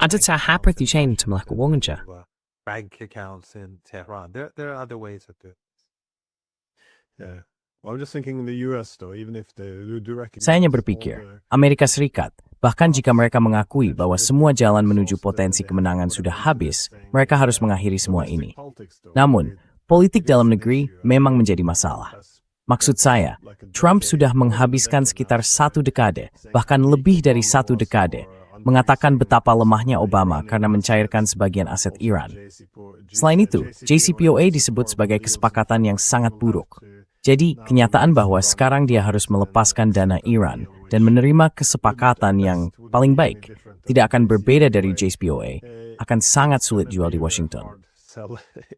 Ada tahap perticain jumlah keuangan. Bank accounts in Tehran. There are other ways of doing it. Yeah. Well, I'm just thinking in the US though, even if they do recognize Saya hanya all berpikir, the- Amerika Serikat, bahkan jika mereka mengakui bahwa semua jalan menuju potensi kemenangan sudah habis, mereka harus mengakhiri semua ini. Namun, politik dalam negeri memang menjadi masalah. Maksud saya, Trump sudah menghabiskan sekitar 1 dekade, bahkan lebih dari 1 dekade, mengatakan betapa lemahnya Obama karena mencairkan sebagian aset Iran. Selain itu, JCPOA disebut sebagai kesepakatan yang sangat buruk. Jadi, kenyataan bahwa sekarang dia harus melepaskan dana Iran dan menerima kesepakatan yang paling baik tidak akan berbeda dari JCPOA, akan sangat sulit jual di Washington.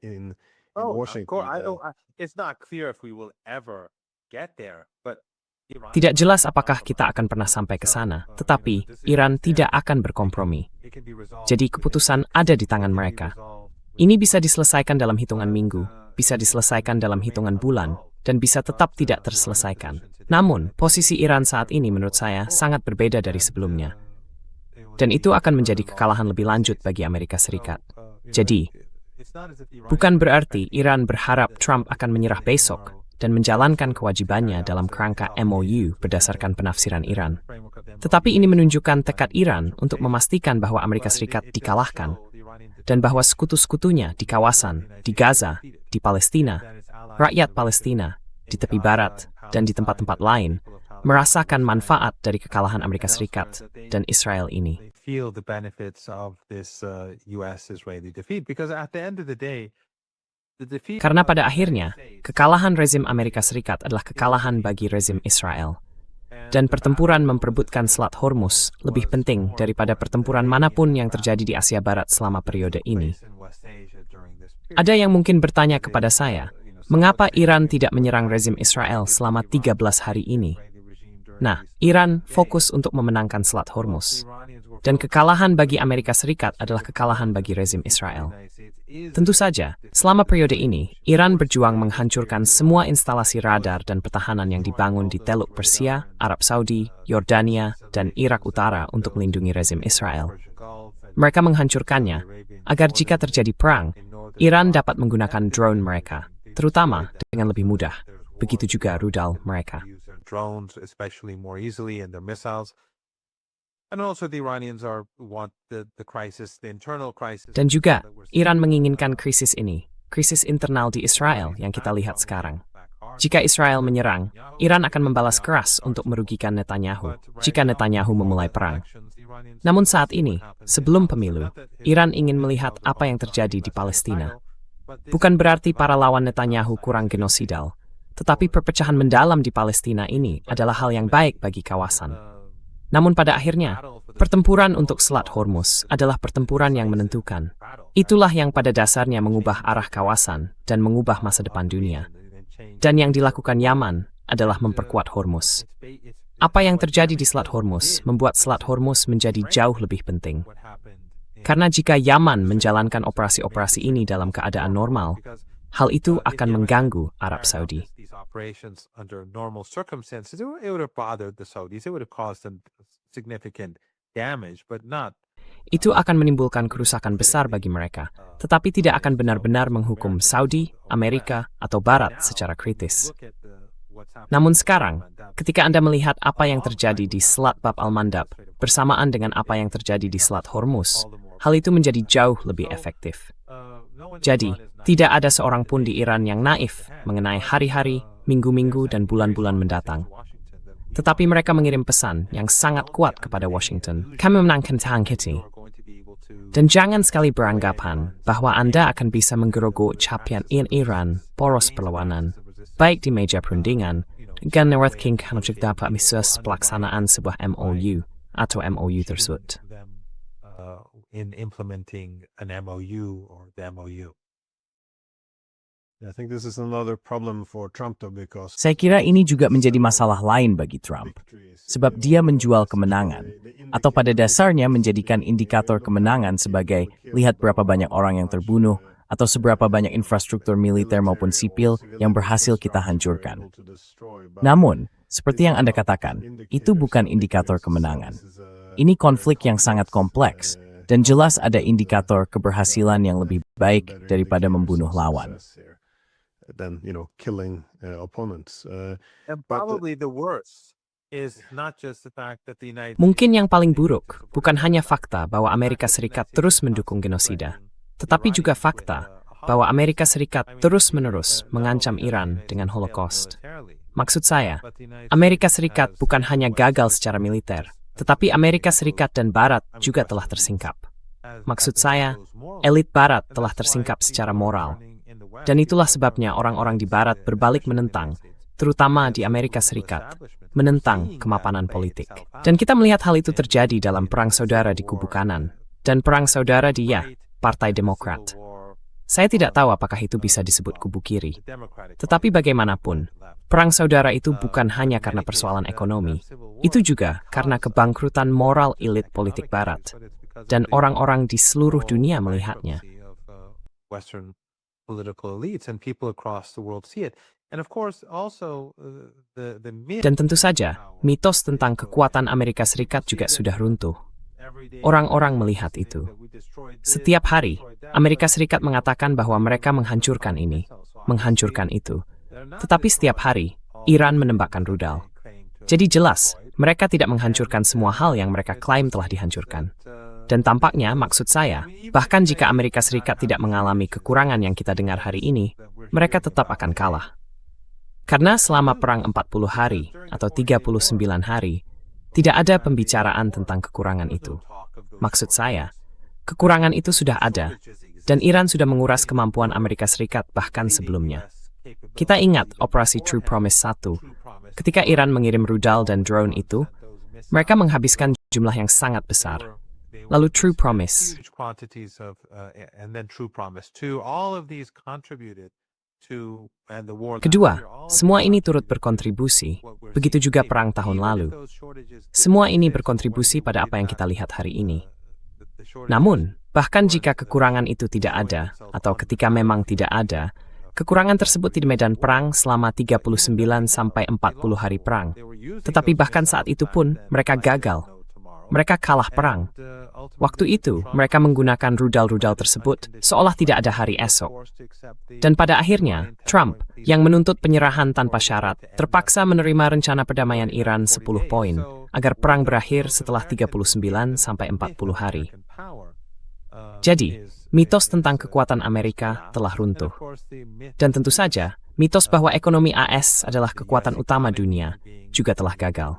in Of Washington. course, it's not clear if we will ever get there, but Iran- Tidak jelas apakah kita akan pernah sampai ke sana, tetapi Iran tidak akan berkompromi. It can be resolved. Jadi keputusan ada di tangan mereka. Ini bisa diselesaikan dalam hitungan minggu, bisa diselesaikan dalam hitungan bulan, dan bisa tetap tidak terselesaikan. Namun, posisi Iran saat ini menurut saya sangat berbeda dari sebelumnya. Dan itu akan menjadi kekalahan lebih lanjut bagi Amerika Serikat. Jadi, bukan berarti Iran berharap Trump akan menyerah besok dan menjalankan kewajibannya dalam kerangka MOU berdasarkan penafsiran Iran. Tetapi ini menunjukkan tekad Iran untuk memastikan bahwa Amerika Serikat dikalahkan dan bahwa sekutu-sekutunya di kawasan, di Gaza, di Palestina, rakyat Palestina, di tepi barat, dan di tempat-tempat lain merasakan manfaat dari kekalahan Amerika Serikat dan Israel ini. They feel the benefits of this U.S.-Israeli defeat because at the end of the day, the defeat. Karena pada akhirnya, kekalahan rezim Amerika Serikat adalah kekalahan bagi rezim Israel. Dan pertempuran memperebutkan Selat Hormuz lebih penting daripada pertempuran manapun yang terjadi di Asia Barat selama periode ini. Ada yang mungkin bertanya kepada saya, mengapa Iran tidak menyerang rezim Israel selama 13 hari ini? Nah, Iran fokus untuk memenangkan Selat Hormuz. Dan kekalahan bagi Amerika Serikat adalah kekalahan bagi rezim Israel. Tentu saja, selama periode ini, Iran berjuang menghancurkan semua instalasi radar dan pertahanan yang dibangun di Teluk Persia, Arab Saudi, Yordania, dan Irak Utara untuk melindungi rezim Israel. Mereka menghancurkannya agar jika terjadi perang, Iran dapat menggunakan drone mereka, terutama dengan lebih mudah. Begitu juga rudal mereka. Drones, especially more easily, and their missiles. And also the Iranians want the crisis, the internal crisis. Dan juga, Iran menginginkan krisis ini, krisis internal di Israel yang kita lihat sekarang. Jika Israel menyerang, Iran akan membalas keras untuk merugikan Netanyahu jika Netanyahu memulai perang. Namun saat ini, sebelum pemilu, Iran ingin melihat apa yang terjadi di Palestina. Bukan berarti para lawan Netanyahu kurang genosidal, tetapi perpecahan mendalam di Palestina ini adalah hal yang baik bagi kawasan. Namun pada akhirnya, pertempuran untuk Selat Hormuz adalah pertempuran yang menentukan. Itulah yang pada dasarnya mengubah arah kawasan dan mengubah masa depan dunia. Dan yang dilakukan Yaman adalah memperkuat Hormuz. Apa yang terjadi di Selat Hormuz membuat Selat Hormuz menjadi jauh lebih penting. Karena jika Yaman menjalankan operasi-operasi ini dalam keadaan normal, hal itu akan mengganggu Arab Saudi. Operations under normal circumstances, it would have bothered the Saudis. It would have caused them significant damage, but not. Itu akan menimbulkan kerusakan besar bagi mereka, tetapi tidak akan benar-benar menghukum Saudi, Amerika, atau Barat secara kritis. Namun sekarang, ketika Anda melihat apa yang terjadi di Selat Bab al-Mandab bersamaan dengan apa yang terjadi di Selat Hormuz, hal itu menjadi jauh lebih efektif. Jadi, tidak ada seorang pun di Iran yang naif mengenai hari-hari, minggu-minggu, dan bulan-bulan mendatang. Tetapi mereka mengirim pesan yang sangat kuat kepada Washington. Kami menangkan Tangkiti. Dan jangan sekali beranggapan bahwa Anda akan bisa menggerogok capaian Iran poros perlawanan, baik di meja perundingan, dengan meyakinkan untuk dapat misus pelaksanaan sebuah MOU atau MOU tersebut. In implementing an MOU or the MOU. I think this is another problem for Trump though because Saya kira ini juga menjadi masalah lain bagi Trump, sebab dia menjual kemenangan, atau pada dasarnya menjadikan indikator kemenangan sebagai lihat berapa banyak orang yang terbunuh, atau seberapa banyak infrastruktur militer maupun sipil yang berhasil kita hancurkan. Namun, seperti yang Anda katakan, itu bukan indikator kemenangan. Ini konflik yang sangat kompleks, Dan jelas ada indikator keberhasilan yang lebih baik daripada membunuh lawan. Than, killing opponents. And probably the worst is not just the fact that the United Mungkin yang paling buruk bukan hanya fakta bahwa Amerika Serikat terus mendukung genosida, tetapi juga fakta bahwa Amerika Serikat terus-menerus mengancam Iran dengan Holocaust. Maksud saya, Amerika Serikat bukan hanya gagal secara militer, tetapi Amerika Serikat dan Barat juga telah tersingkap. Maksud saya, elit Barat telah tersingkap secara moral. Dan itulah sebabnya orang-orang di Barat berbalik menentang, terutama di Amerika Serikat, menentang kemapanan politik. Dan kita melihat hal itu terjadi dalam perang saudara di kubu kanan, dan perang saudara di Partai Demokrat. Saya tidak tahu apakah itu bisa disebut kubu kiri. Tetapi bagaimanapun, perang saudara itu bukan hanya karena persoalan ekonomi, itu juga karena kebangkrutan moral elit politik Barat. Dan orang-orang di seluruh dunia melihatnya. Dan tentu saja, mitos tentang kekuatan Amerika Serikat juga sudah runtuh. Orang-orang melihat itu. Setiap hari, Amerika Serikat mengatakan bahwa mereka menghancurkan ini, menghancurkan itu. Tetapi setiap hari, Iran menembakkan rudal. Jadi jelas, mereka tidak menghancurkan semua hal yang mereka klaim telah dihancurkan. Dan tampaknya, maksud saya, bahkan jika Amerika Serikat tidak mengalami kekurangan yang kita dengar hari ini, mereka tetap akan kalah. Karena selama perang 40 hari atau 39 hari, tidak ada pembicaraan tentang kekurangan itu. Maksud saya, kekurangan itu sudah ada, dan Iran sudah menguras kemampuan Amerika Serikat bahkan sebelumnya. Kita ingat Operasi True Promise 1. Ketika Iran mengirim rudal dan drone itu, mereka menghabiskan jumlah yang sangat besar. Lalu True Promise. Kedua, semua ini turut berkontribusi, begitu juga perang tahun lalu. Semua ini berkontribusi pada apa yang kita lihat hari ini. Namun, bahkan jika kekurangan itu tidak ada, atau ketika memang tidak ada, kekurangan tersebut di medan perang selama 39 sampai 40 hari perang. Tetapi bahkan saat itu pun, mereka gagal. Mereka kalah perang. Waktu itu, mereka menggunakan rudal-rudal tersebut seolah tidak ada hari esok. Dan pada akhirnya, Trump, yang menuntut penyerahan tanpa syarat, terpaksa menerima rencana perdamaian Iran 10 poin agar perang berakhir setelah 39 sampai 40 hari. Jadi, mitos tentang kekuatan Amerika telah runtuh. Dan tentu saja, mitos bahwa ekonomi AS adalah kekuatan utama dunia juga telah gagal.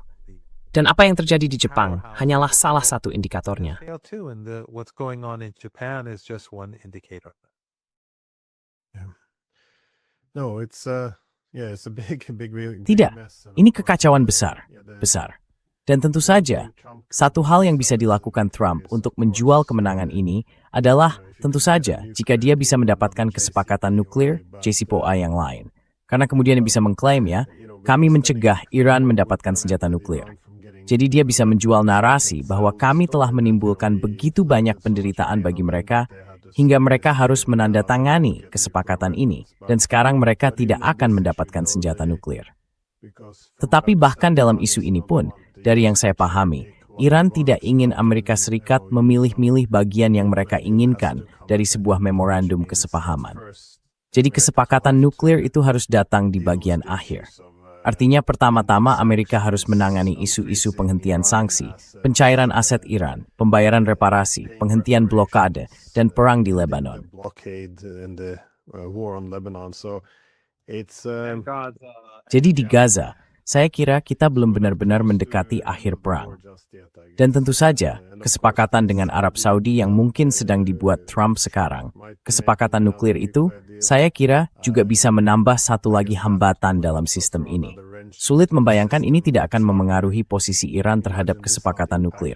Dan apa yang terjadi di Jepang hanyalah salah satu indikatornya. Tidak, ini kekacauan besar. Dan tentu saja, satu hal yang bisa dilakukan Trump untuk menjual kemenangan ini adalah tentu saja jika dia bisa mendapatkan kesepakatan nuklir JCPOA yang lain. Karena kemudian dia bisa mengklaim kami mencegah Iran mendapatkan senjata nuklir. Jadi dia bisa menjual narasi bahwa kami telah menimbulkan begitu banyak penderitaan bagi mereka hingga mereka harus menandatangani kesepakatan ini dan sekarang mereka tidak akan mendapatkan senjata nuklir. Tetapi bahkan dalam isu ini pun, dari yang saya pahami, Iran tidak ingin Amerika Serikat memilih-milih bagian yang mereka inginkan dari sebuah memorandum kesepahaman. Jadi kesepakatan nuklir itu harus datang di bagian akhir. Artinya pertama-tama Amerika harus menangani isu-isu penghentian sanksi, pencairan aset Iran, pembayaran reparasi, penghentian blokade, dan perang di Lebanon. Jadi di Gaza, saya kira kita belum benar-benar mendekati akhir perang. Dan tentu saja, kesepakatan dengan Arab Saudi yang mungkin sedang dibuat Trump sekarang, kesepakatan nuklir itu, saya kira juga bisa menambah satu lagi hambatan dalam sistem ini. Sulit membayangkan ini tidak akan memengaruhi posisi Iran terhadap kesepakatan nuklir.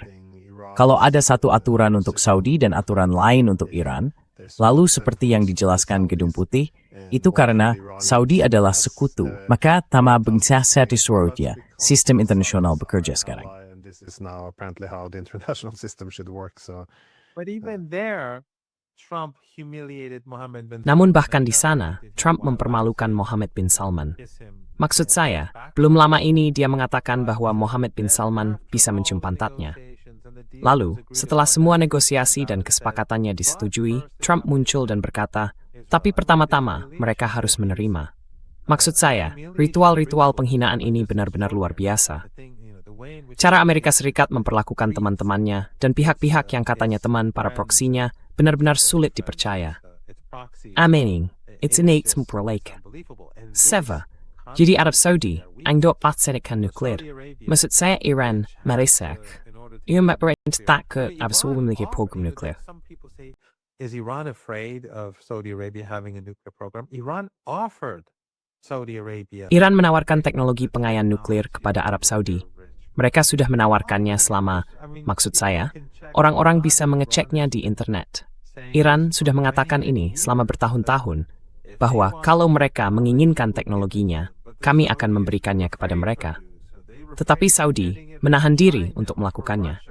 Kalau ada satu aturan untuk Saudi dan aturan lain untuk Iran, lalu seperti yang dijelaskan Gedung Putih, itu karena Saudi adalah sekutu, maka tama bangsa ya, sistem internasional bekerja sekarang. Namun bahkan di sana, Trump mempermalukan Mohammed bin Salman. Maksud saya, belum lama ini dia mengatakan bahwa Mohammed bin Salman bisa mencium pantatnya. Lalu, setelah semua negosiasi dan kesepakatannya disetujui, Trump muncul dan berkata, "Tapi pertama-tama, mereka harus menerima." Maksud saya, ritual-ritual penghinaan ini benar-benar luar biasa. Cara Amerika Serikat memperlakukan teman-temannya dan pihak-pihak yang katanya teman para proksinya benar-benar sulit dipercaya. Meaning, it's innate memperlakukan. Seva, jadi Arab Saudi, ang patserikan nuklir. Maksud saya Iran, meresak. Ia memperintah ke Arab Saudi memiliki program nuklir. Is Iran afraid of Saudi Arabia having a nuclear program? Iran offered Saudi Arabia. Iran menawarkan teknologi pengayaan nuklir kepada Arab Saudi. Mereka sudah menawarkannya selama, maksud saya, orang-orang bisa mengeceknya di internet. Iran sudah mengatakan ini selama bertahun-tahun, bahwa kalau mereka menginginkan teknologinya, kami akan memberikannya kepada mereka. Tetapi Saudi menahan diri untuk melakukannya.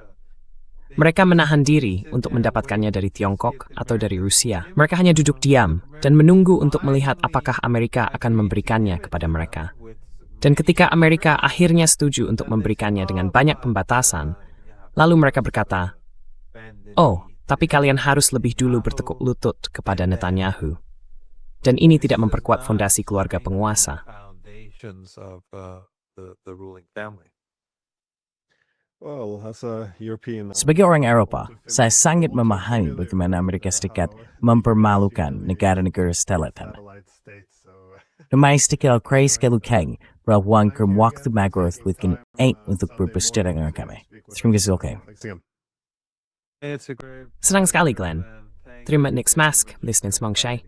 Mereka menahan diri untuk mendapatkannya dari Tiongkok atau dari Rusia. Mereka hanya duduk diam dan menunggu untuk melihat apakah Amerika akan memberikannya kepada mereka. Dan ketika Amerika akhirnya setuju untuk memberikannya dengan banyak pembatasan, lalu mereka berkata, "Oh, tapi kalian harus lebih dulu bertekuk lutut kepada Netanyahu." Dan ini tidak memperkuat fondasi keluarga penguasa. Sebagai orang Eropa, saya sangat memahami bagaimana Amerika Serikat mempermalukan negara-negara setelahnya. Domestikal kreis kelukang berawang kem waktu magroth within 8 untuk berpestera dengan kami. Terima kasih, oke. Senang sekali, Glenn. Terima Nick Smask, listening semang Shay.